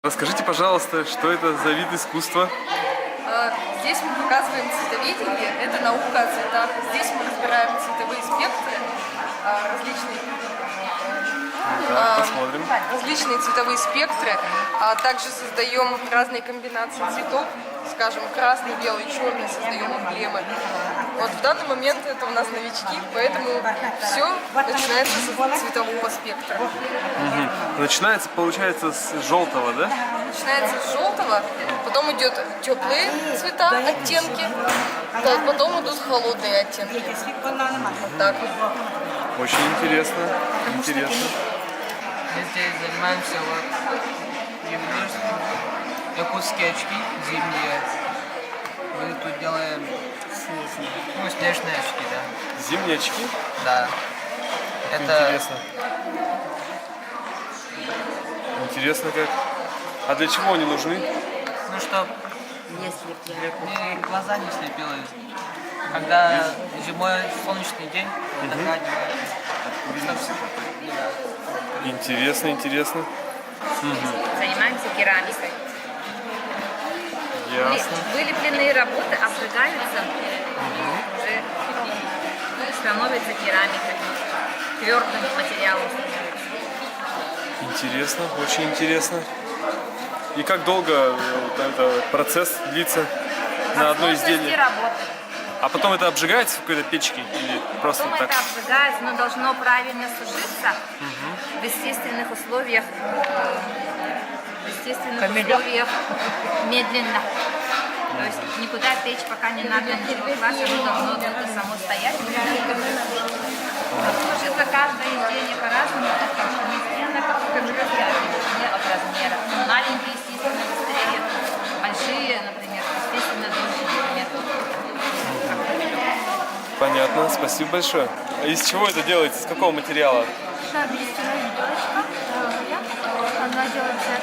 Расскажите, пожалуйста, что это за вид искусства? Здесь мы показываем цветоведение, это наука о цветах. Здесь мы разбираем цветовые спектры, различные цветовые спектры, а также создаем разные комбинации цветов, скажем, красный, белый, черный, создаем эмблемы. Вот в данный момент это у нас новички, поэтому все начинается с цветового спектра. Начинается, получается, с желтого, да? Начинается с желтого, потом идет теплые цвета, оттенки, потом идут холодные оттенки. Вот так вот. Очень интересно, интересно. Мы здесь занимаемся ювелирством, якутские очки зимние. Мы тут делаем снежные очки, да. Зимние очки? Да. Это Интересно. Интересно как. А для чего они нужны? ну что, мне глаза не слепилось. Когда зимой солнечный день, такая Интересно, интересно. Занимаемся керамикой. Ясно. Вылепленные работы обжигаются, уже становится керамикой, твердым материалом. Интересно, очень интересно. И как долго вот этот процесс длится на одно изделие? Работы. А потом это обжигается в какой-то печке или просто Потом так? это обжигается, но должно правильно сушиться в естественных условиях, медленно. То есть никуда печь пока не надо ничего класть, оно должно только само стоять. Сушится каждое изделие по-разному, не от размера. Маленькие, естественно, быстрее, большие, например, естественно, дольше нет. Понятно, спасибо большое. А из чего это делается? Из какого материала? Она делается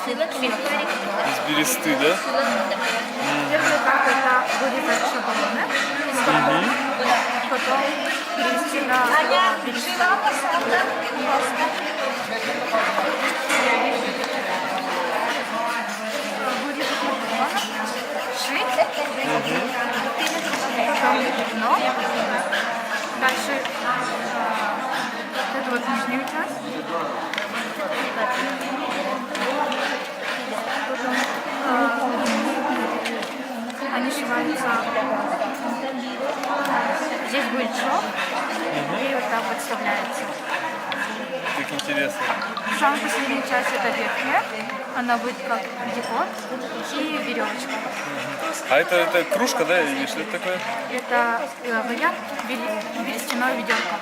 Из бересты, да? Первый этап это вырезать шаблоны, потом перевести на шить, потом дно, дальше эту вот нижнюю часть, они сшиваются, здесь будет шов, и вот так вот вставляется. Как интересно. Самая последняя часть это верхняя, она будет как декор и веревочка. А это кружка, да, или что это такое? Это вариант берестяное ведерко.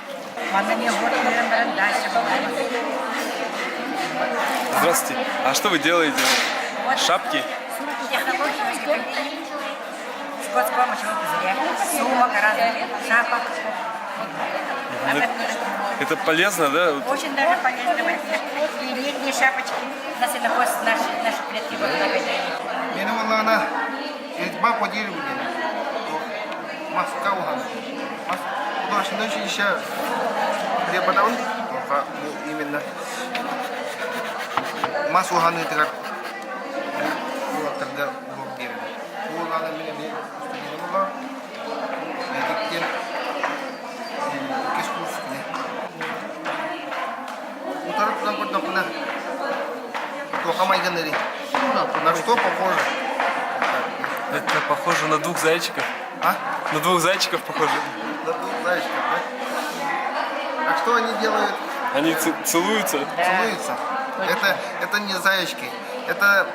Здравствуйте. А что вы делаете? Шапки? С помощью сумок, разных шапок. Это полезно, да? Очень даже полезно. И летние шапочки. Если находятся наши предки благодарили. Мене ба поділювання. Маскауга. Художник еще преподавал, именно масуганы так вот тогда блокировали. Вот она меня не студировала. Эти искусственные. Утром там под напона. Только мои ганери. На что похоже? Это похоже на двух зайчиков. А? На двух зайчиков похоже. На двух зайчиков, да? А что они делают? Они целуются. Целуются. Это не зайчики, это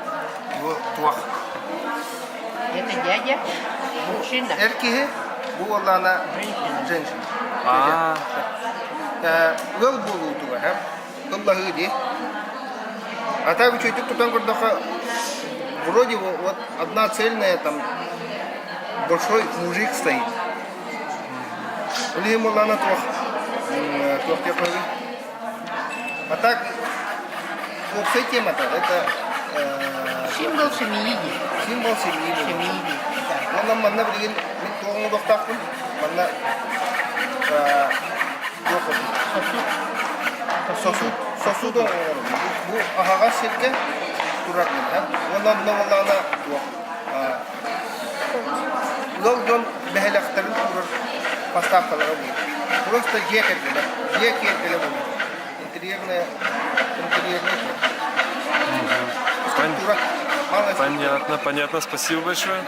плох. Это дядя, мужчина. Эркиги, была она женщина. А, Вел булу туга, Аллахыди. А так чуть там вроде вот одна цельная там большой мужик стоит. Или ему лана трох технологий. А так вот с этим это Символ семьи. символ семьи. Он нам навред, мы доктор, он сосуд. Сосуд. Bu ağaç şirket турак, да? Онан новалана туак. Логдон бехелахтарын турар поставкалары будет. Просто жекергеле будет. Интерьерная. Пон- Турак. Малая. Понятно. Спасибо большое.